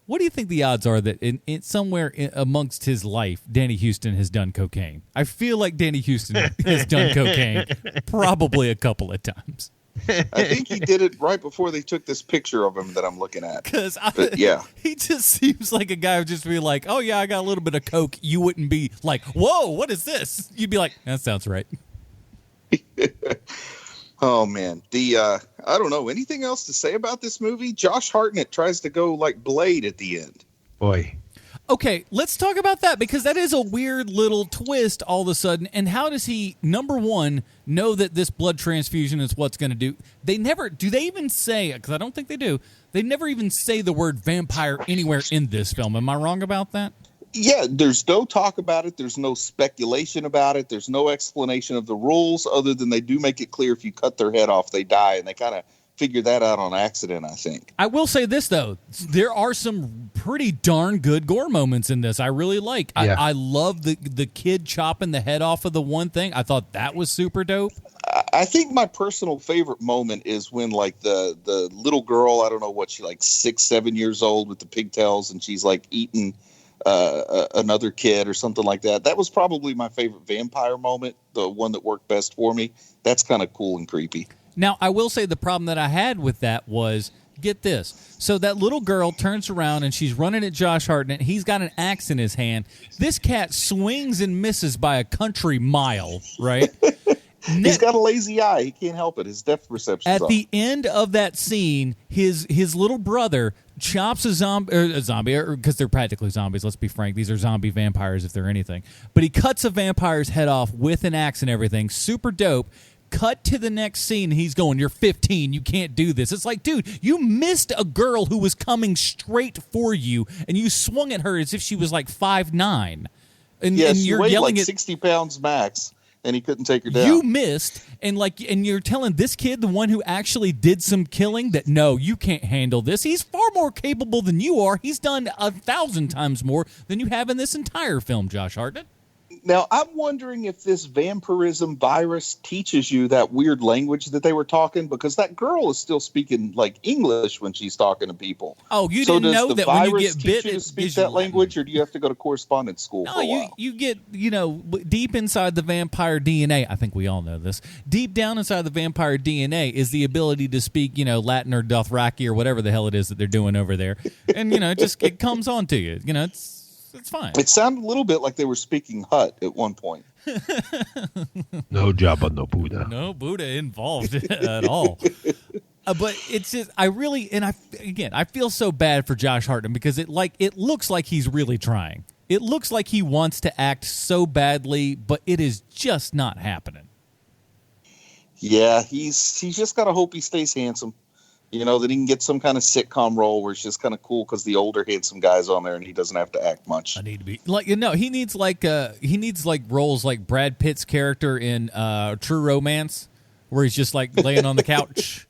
what do you think the odds are that somewhere amongst his life, Danny Houston has done cocaine? I feel like Danny Houston has done cocaine probably a couple of times.
I think he did it right before they took this picture of him that I'm looking at. Yeah,
he just seems like a guy who just be like, oh, yeah, I got a little bit of coke. You wouldn't be like, whoa, what is this? You'd be like, that sounds right.
Oh, man. I don't know. Anything else to say about this movie? Josh Hartnett tries to go like Blade at the end.
Boy.
Okay, let's talk about that, because that is a weird little twist all of a sudden. And how does he, number one, know that this blood transfusion is what's going to do? They never, do they even say, because I don't think they do, they never even say the word vampire anywhere in this film. Am I wrong about that?
Yeah, there's no talk about it. There's no speculation about it. There's no explanation of the rules other than they do make it clear if you cut their head off, they die. And they kind of figure that out on accident, I think.
I will say this, though. There are some pretty darn good gore moments in this. I really like.
Yeah.
I love the kid chopping the head off of the one thing. I thought that was super dope.
I think my personal favorite moment is when like the little girl, I don't know what she, like 6-7 years old with the pigtails, and she's like eating another kid or something like that. That was probably my favorite vampire moment, the one that worked best for me. That's kind of cool and creepy.
Now, I will say the problem that I had with that was, get this. So that little girl turns around and she's running at Josh Hartnett. He's got an axe in his hand. This cat swings and misses by a country mile, right?
He's got a lazy eye. He can't help it. His depth perception.
At the end of that scene, his little brother chops a zombie, because they're practically zombies. Let's be frank; these are zombie vampires if they're anything. But he cuts a vampire's head off with an axe and everything. Super dope. Cut to the next scene. He's going, "You're 15. You can't do this." It's like, dude, you missed a girl who was coming straight for you, and you swung at her as if she was like 5'9". And
you're
yelling
like
at
60 pounds max. And he couldn't take her down.
You missed, and you're telling this kid, the one who actually did some killing, that no, you can't handle this. He's far more capable than you are. He's done 1,000 times more than you have in this entire film, Josh Hartnett.
Now, I'm wondering if this vampirism virus teaches you that weird language that they were talking, because that girl is still speaking like English when she's talking to people.
Oh, you didn't know that when you get bit,
you to speak that language, or do you have to go to correspondence school for a while?
You get, deep inside the vampire DNA, I think we all know this, deep down inside the vampire DNA is the ability to speak, Latin or Dothraki or whatever the hell it is that they're doing over there. And, it comes on to you. It's fine.
It sounded a little bit like they were speaking Hut at one point.
No Jabba, no Buddha.
No Buddha involved at all. But it's just, I feel so bad for Josh Hartnett, because it looks like he's really trying. It looks like he wants to act so badly, but it is just not happening.
Yeah, he's just got to hope he stays handsome. That he can get some kind of sitcom role where it's just kind of cool because the older handsome guy's on there and he doesn't have to act much.
I need to be he needs roles like Brad Pitt's character in True Romance, where he's just like laying on the couch,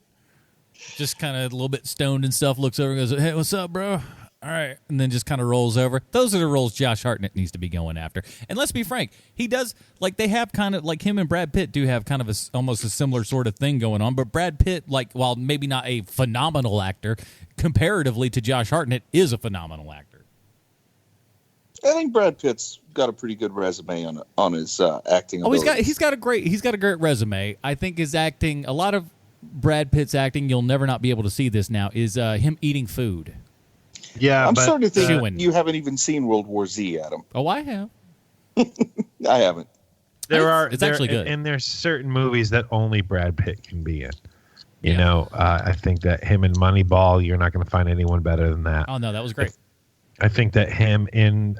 just kind of a little bit stoned and stuff, looks over and goes, "Hey, what's up, bro? All right," and then just kind of rolls over. Those are the roles Josh Hartnett needs to be going after. And let's be frank, he does, they have kind of, him and Brad Pitt do have kind of almost a similar sort of thing going on, but Brad Pitt, while maybe not a phenomenal actor, comparatively to Josh Hartnett, is a phenomenal actor.
I think Brad Pitt's got a pretty good resume on his acting abilities.
He's got a great resume. I think his acting, a lot of Brad Pitt's acting, you'll never not be able to see this now, is him eating food.
Yeah,
I'm starting to think you haven't even seen World War Z, Adam.
Oh, I have.
I haven't.
It's actually good.
And there's certain movies that only Brad Pitt can be in. You know, I think that him in Moneyball, you're not going to find anyone better than that.
Oh no, that was great.
I think that him in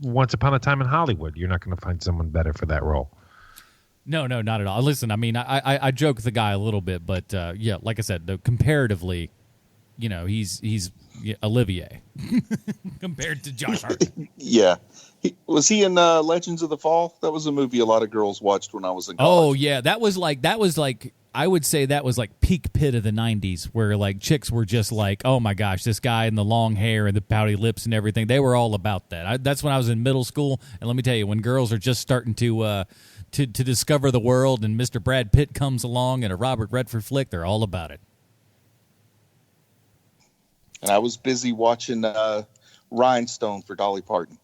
Once Upon a Time in Hollywood, you're not going to find someone better for that role.
No, not at all. Listen, I mean, I joke the guy a little bit, but like I said, comparatively, he's Olivier compared to Josh Hartnett.
Yeah. Was he in Legends of the Fall? That was a movie a lot of girls watched when I was in college.
Oh, yeah. That was like, I would say that was like peak Pitt of the 90s, where chicks were just like, oh my gosh, this guy and the long hair and the pouty lips and everything. They were all about that. That's when I was in middle school. And let me tell you, when girls are just starting to discover the world and Mr. Brad Pitt comes along in a Robert Redford flick, they're all about it.
And I was busy watching Rhinestone for Dolly Parton.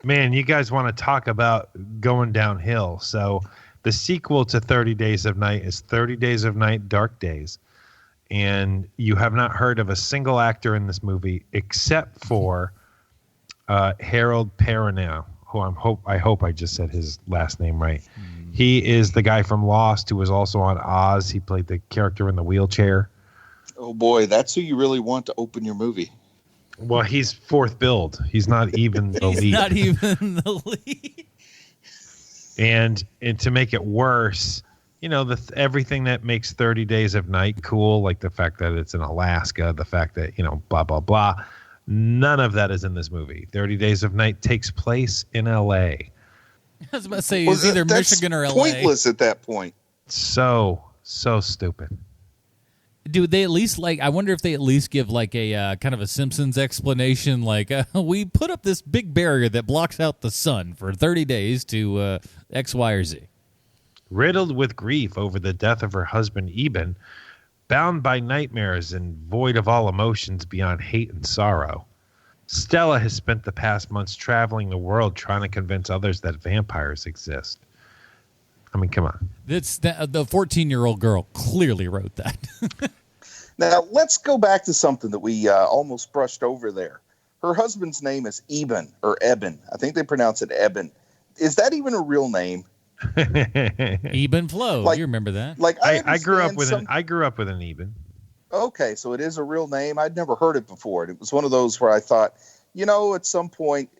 Man, you guys want to talk about going downhill. So the sequel to 30 Days of Night is 30 Days of Night, Dark Days. And you have not heard of a single actor in this movie except for Harold Perrineau, who I hope I just said his last name right. He is the guy from Lost who was also on Oz. He played the character in the wheelchair.
Oh, boy, that's who you really want to open your movie.
Well, he's fourth build. He's not even the lead.
He's not even the lead.
And to make it worse, everything that makes 30 Days of Night cool, like the fact that it's in Alaska, the fact that, blah, blah, blah. None of that is in this movie. 30 Days of Night takes place in L.A.
I was about to say it's either Michigan or L.A.
Pointless at that point.
So stupid.
Do they at least I wonder if they at least give a kind of a Simpsons explanation, we put up this big barrier that blocks out the sun for 30 days to X, Y, or Z.
Riddled with grief over the death of her husband Eben, bound by nightmares and void of all emotions beyond hate and sorrow, Stella has spent the past months traveling the world trying to convince others that vampires exist. I mean, come on.
The 14-year-old girl clearly wrote that.
Now, let's go back to something that we almost brushed over there. Her husband's name is Eben, or Eben. I think they pronounce it Eben. Is that even a real name?
Eben Flo. You remember that?
I grew up with an Eben.
Okay, so it is a real name. I'd never heard it before. It was one of those where I thought, at some point,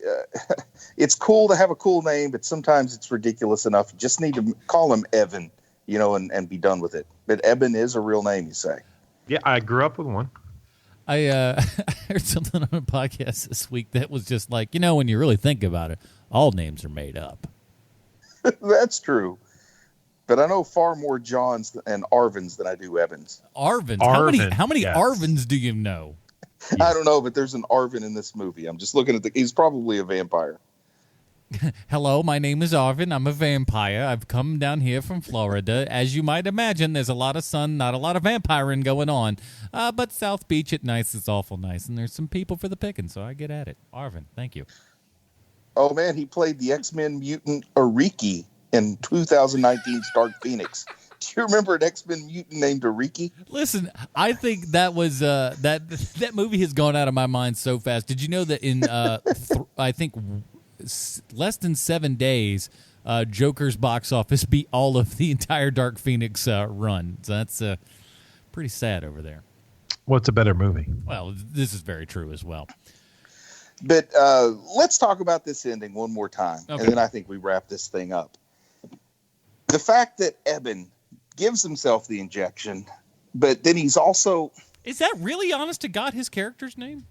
it's cool to have a cool name, but sometimes it's ridiculous enough. You just need to call him Evan, and be done with it. But Eben is a real name, you say?
Yeah, I grew up with one.
I heard something on a podcast this week that was just when you really think about it, all names are made up.
That's true. But I know far more Johns and Arvins than I do Evans.
Arvins? How many
yes.
Arvins do you know?
I don't know, but there's an Arvin in this movie. I'm just looking at he's probably a vampire.
Hello, my name is Arvin. I'm a vampire. I've come down here from Florida. As you might imagine, there's a lot of sun, not a lot of vampiring going on. But South Beach at night is awful nice, and there's some people for the picking, so I get at it. Arvin, thank you.
Oh, man, he played the X-Men mutant Ariki in 2019's Dark Phoenix. Do you remember an X-Men mutant named Ariki?
Listen, I think that was that movie has gone out of my mind so fast. Did you know that in I think less than 7 days, Joker's box office beat all of the entire Dark Phoenix run? So that's pretty sad over there.
What's a better movie?
Well, this is very true as well.
But let's talk about this ending one more time,
okay.
And then I think we wrap this thing up. The fact that Eben gives himself the injection, but then he's also...
Is that really, honest to God, his character's name?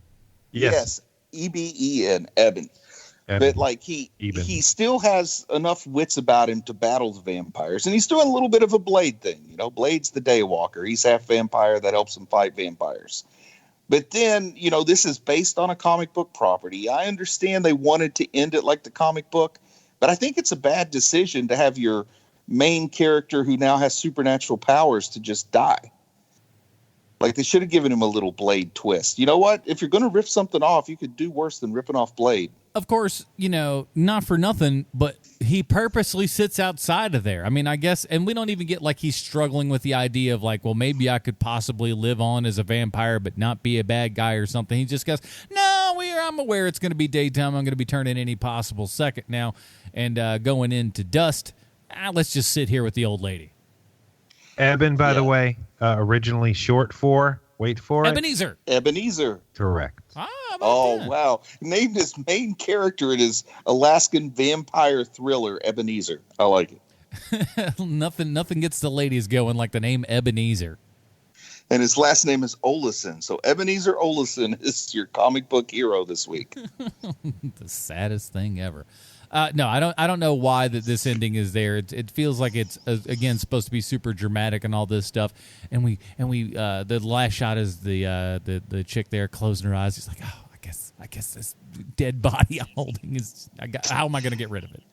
Yes. E-B-E-N, Eben. But like he still has enough wits about him to battle the vampires, and he's doing a little bit of a Blade thing. You know, Blade's the Daywalker. He's half vampire. That helps him fight vampires. But then, you know, this is based on a comic book property. I understand they wanted to end it like the comic book, but I think it's a bad decision to have your main character who now has supernatural powers to just die. Like, they should have given him a little Blade twist. You know what? If you're going to rip something off, you could do worse than ripping off Blade.
Of course, you know, not for nothing, but he purposely sits outside of there. I mean, I guess, and we don't even get like he's struggling with the idea of like, well, maybe I could possibly live on as a vampire but not be a bad guy or something. He just goes, no, I'm aware it's going to be daytime. I'm going to be turning any possible second now and going into dust. Let's just sit here with the old lady.
Eben, by the way, originally short for, wait for
Ebenezer.
Ebenezer.
Correct.
Wow. Named his main character in his Alaskan vampire thriller, Ebenezer. I like it.
Nothing gets the ladies going like the name Ebenezer.
And his last name is Olison. So Ebenezer Olison is your comic book hero this week.
The saddest thing ever. No, I don't know why that this ending is there. It feels like it's again supposed to be super dramatic and all this stuff. And we the last shot is the chick there closing her eyes. She's like, oh, I guess this dead body I'm holding is. How am I going to get rid of it?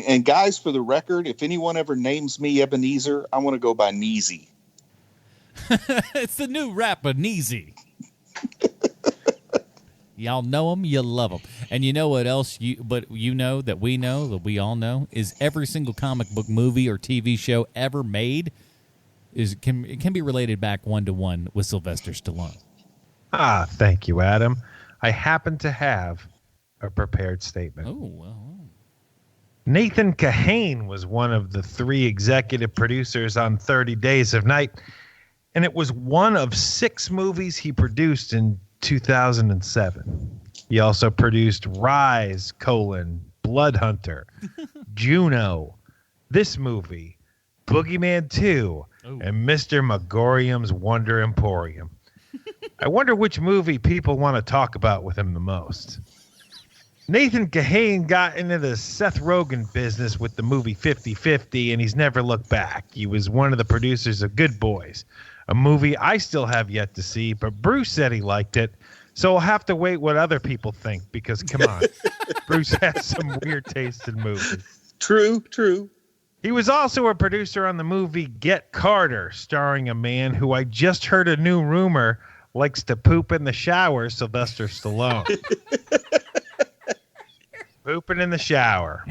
And guys, for the record, if anyone ever names me Ebenezer, I want to go by Neezy.
It's the new rapper Neezy. Y'all know him, you love him. And you know what else we know, that we all know, is every single comic book movie or TV show ever made can be related back 1-to-1 with Sylvester Stallone.
Thank you, Adam. I happen to have a prepared statement.
Oh, well.
Nathan Kahane was one of the 3 executive producers on 30 Days of Night, and it was one of 6 movies he produced in 2007. He also produced Rise, Blood Hunter, Juno, this movie, Boogeyman 2, and Mr. Megorium's Wonder Emporium. I wonder which movie people want to talk about with him the most. Nathan Kahane got into the Seth Rogen business with the movie 50-50, and he's never looked back. He was one of the producers of Good Boys, a movie I still have yet to see, but Bruce said he liked it, so I'll have to wait what other people think, because, come on, Bruce has some weird taste in movies.
True.
He was also a producer on the movie Get Carter, starring a man who I just heard a new rumor likes to poop in the shower, Sylvester Stallone. Pooping in the shower.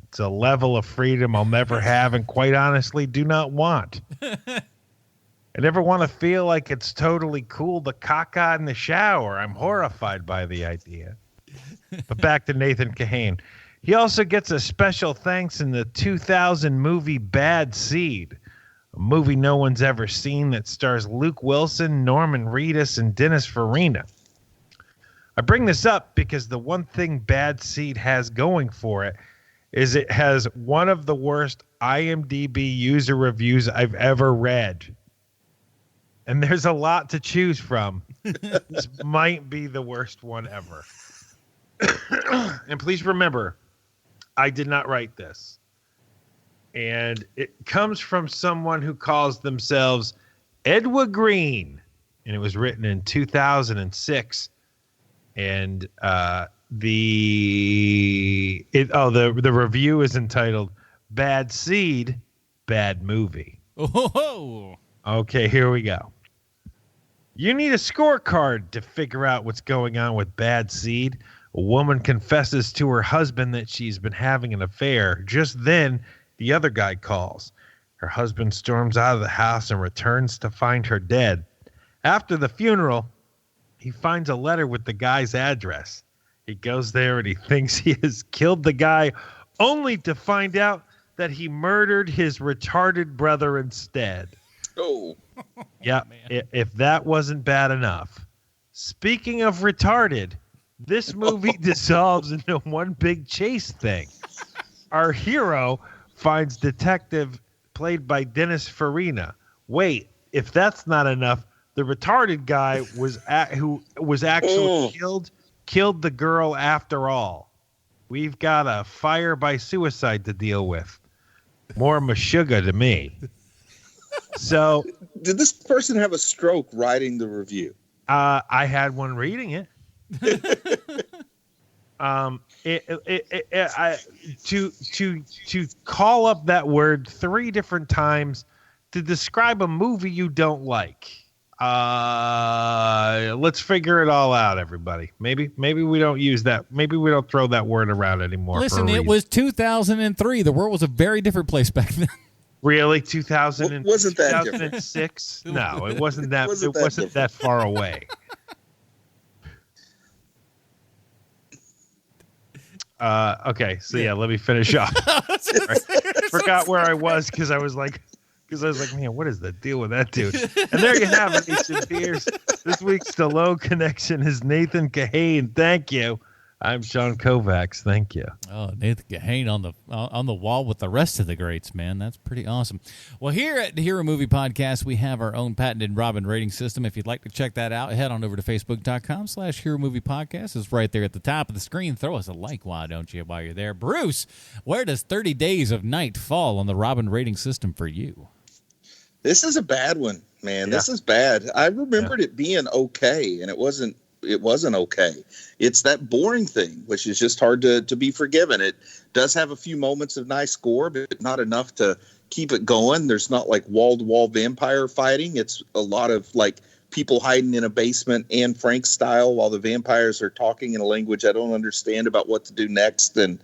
It's a level of freedom I'll never have and quite honestly do not want. I never want to feel like it's totally cool to caca in the shower. I'm horrified by the idea. But back to Nathan Kahane. He also gets a special thanks in the 2000 movie Bad Seed, a movie no one's ever seen that stars Luke Wilson, Norman Reedus, and Dennis Farina. I bring this up because the one thing Bad Seed has going for it is it has one of the worst IMDb user reviews I've ever read. And there's a lot to choose from. This might be the worst one ever. And please remember, I did not write this. And it comes from someone who calls themselves Edward Green. And it was written in 2006. And the review is entitled Bad Seed, Bad Movie.
Oh.
Okay, here we go. You need a scorecard to figure out what's going on with Bad Seed. A woman confesses to her husband that she's been having an affair. Just then, the other guy calls. Her husband storms out of the house and returns to find her dead. After the funeral, he finds a letter with the guy's address. He goes there and he thinks he has killed the guy, only to find out that he murdered his retarded brother instead.
Oh.
Yeah, if that wasn't bad enough. Speaking of retarded, this movie dissolves into one big chase thing. Our hero finds detective played by Dennis Farina. Wait, if that's not enough, the retarded guy who was actually killed the girl after all. We've got a fire by suicide to deal with. More Meshuggah to me. So,
did this person have a stroke writing the review?
I had one reading it. To call up that word 3 different times to describe a movie you don't like. Let's figure it all out, everybody. Maybe we don't use that. Maybe we don't throw that word around anymore.
Listen, it was 2003. The world was a very different place back then.
Really, 2000
wasn't that
2006? No, it wasn't that.
Wasn't
it wasn't that far away. Okay, so yeah, let me finish up. Forgot where I was because I was like, man, what is the deal with that dude? And there you have it, Easton Pierce. This week's Stallone connection is Nathan Kahane. Thank you. I'm Sean Kovacs. Thank you.
Oh, Nathan Kahane on the wall with the rest of the greats, man. That's pretty awesome. Well, here at the Hero Movie Podcast, we have our own patented Robin rating system. If you'd like to check that out, head on over to Facebook.com/Hero Movie Podcast. It's right there at the top of the screen. Throw us a like, why don't you, while you're there. Bruce, where does 30 Days of Night fall on the Robin rating system for you?
This is a bad one, man.
Yeah.
This is bad. I remembered it being okay, and it wasn't okay. It's that boring thing, which is just hard to be forgiven. It does have a few moments of nice gore, but not enough to keep it going. There's not like wall-to-wall vampire fighting. It's a lot of like people hiding in a basement, Anne Frank style, while the vampires are talking in a language I don't understand about what to do next. And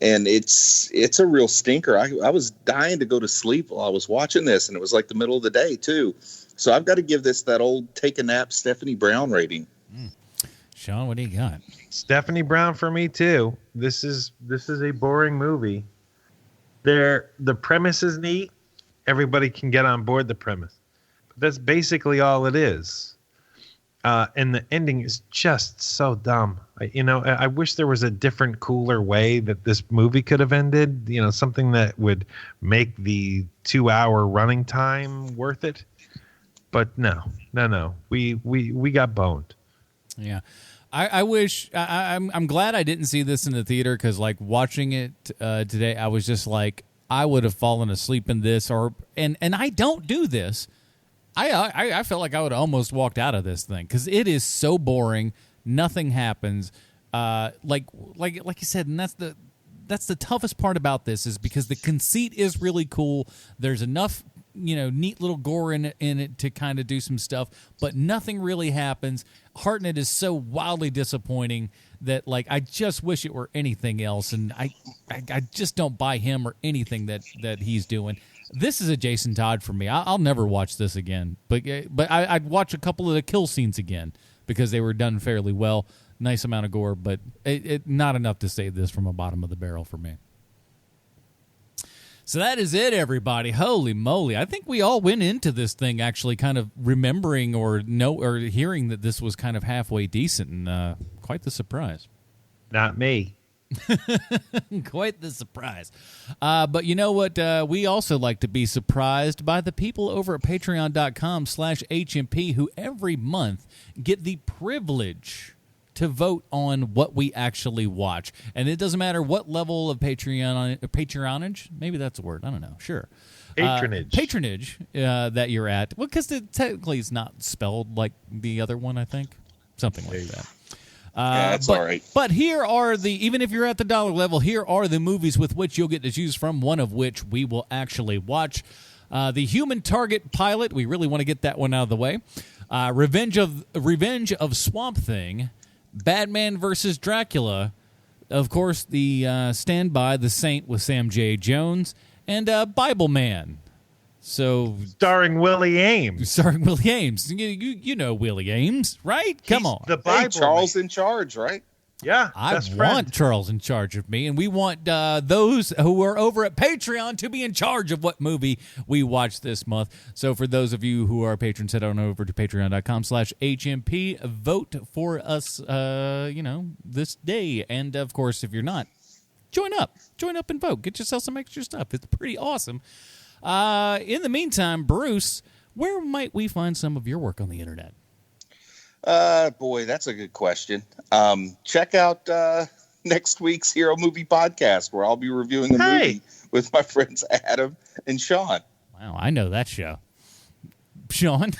it's a real stinker. I was dying to go to sleep while I was watching this, and it was like the middle of the day too. So I've got to give this that old take a nap Stephanie Brown rating.
Sean, what do you got?
Stephanie Brown for me too. This is a boring movie. The premise is neat. Everybody can get on board the premise. But that's basically all it is. And the ending is just so dumb. I wish there was a different, cooler way that this movie could have ended. Something that would make the 2-hour running time worth it. But no. We got boned.
Yeah. I wish I'm glad I didn't see this in the theater, because like watching it today, I was just like, I would have fallen asleep in this, and I don't do this. I felt like I would have almost walked out of this thing because it is so boring. Nothing happens. Like you said, and that's the toughest part about this, is because the conceit is really cool. There's enough neat little gore in it to kind of do some stuff, but nothing really happens. Hartnett is so wildly disappointing that like I just wish it were anything else, and I just don't buy him or anything that he's doing. This is a Jason Todd for me. I'll never watch this again, but I'd watch a couple of the kill scenes again because they were done fairly well. Nice amount of gore, but it not enough to save this from a bottom of the barrel for me. So that is it, everybody. Holy moly. I think we all went into this thing actually kind of remembering or hearing that this was kind of halfway decent, and quite the surprise.
Not me.
Quite the surprise. But you know what? We also like to be surprised by the people over at patreon.com/HMP who every month get the privilege to vote on what we actually watch. And it doesn't matter what level of patronage, maybe that's a word, I don't know, sure. Patronage that you're at. Well, because technically it's not spelled like the other one, I think. Something like that.
That's all right.
But here are even if you're at the dollar level, here are the movies with which you'll get to choose from, one of which we will actually watch. The Human Target pilot, we really want to get that one out of the way. Revenge of Swamp Thing. Batman versus Dracula, of course, the Stand By the Saint with Sam J. Jones, and Bible Man. So
starring Willie Ames.
You know Willie Ames, right? Come on.
The Bible
Charles
Man.
In charge, right?
Yeah,
I want Charles in charge of me, and we want those who are over at Patreon to be in charge of what movie we watch this month. So for those of you who are patrons, head on over to patreon.com/HMP. Vote for us, this day. And, of course, if you're not, join up and vote. Get yourself some extra stuff. It's pretty awesome. In the meantime, Bruce, where might we find some of your work on the internet?
Boy, that's a good question. Check out next week's Hero Movie Podcast, where I'll be reviewing a movie with my friends Adam and Sean.
Wow, I know that show. Sean?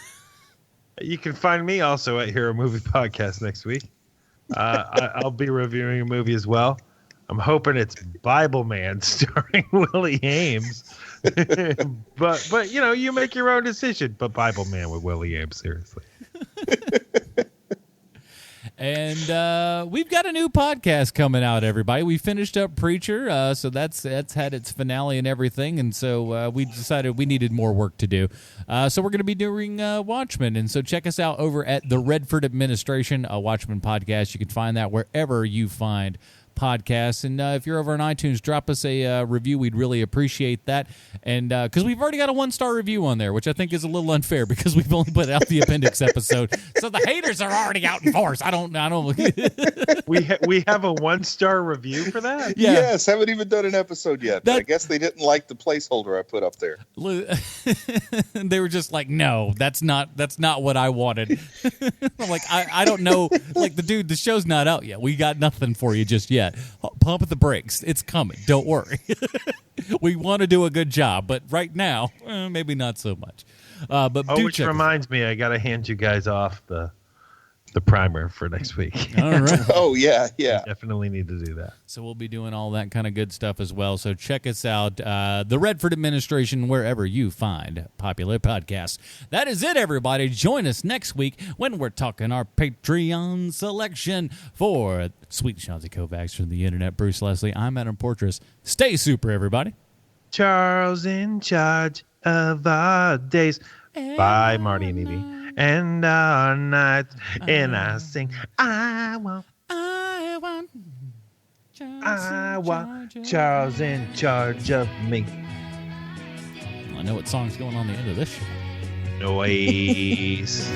You can find me also at Hero Movie Podcast next week. I'll be reviewing a movie as well. I'm hoping it's Bible Man starring Willie Ames. but you make your own decision. But Bible Man with Willie Ames, seriously.
And we've got a new podcast coming out, everybody. We finished up Preacher, so that's had its finale and everything, and so we decided we needed more work to do. So we're going to be doing Watchmen, and so check us out over at the Redford Administration, a Watchmen podcast. You can find that wherever you find podcasts, and if you're over on iTunes, drop us a review. We'd really appreciate that, and because we've already got a 1-star review on there, which I think is a little unfair because we've only put out the appendix episode, so the haters are already out in force. I don't
we have a 1-star review for that.
Yeah.
Yes, haven't even done an episode yet. I guess they didn't like the placeholder I put up there.
They were just like, no, that's not what I wanted. I'm like, I don't know, like the show's not out yet. We got nothing for you just yet. Pump the brakes. It's coming. Don't worry. We want to do a good job, but right now, maybe not so much.
Which reminds me, I got to hand you guys off the primer for next week.
All right.
Oh, yeah.
Definitely need to do that.
So we'll be doing all that kind of good stuff as well. So check us out, the Redford Administration, wherever you find popular podcasts. That is it, everybody. Join us next week when we're talking our Patreon selection for Sweet Chauncey Kovacs from the internet. Bruce Leslie, I'm Adam Portrais. Stay super, everybody.
Charles in charge of our days. Bye, Marty and Edie. And our nights, and I sing, I want Charles in charge of me.
I know what song's going on the end of this show.
Noise.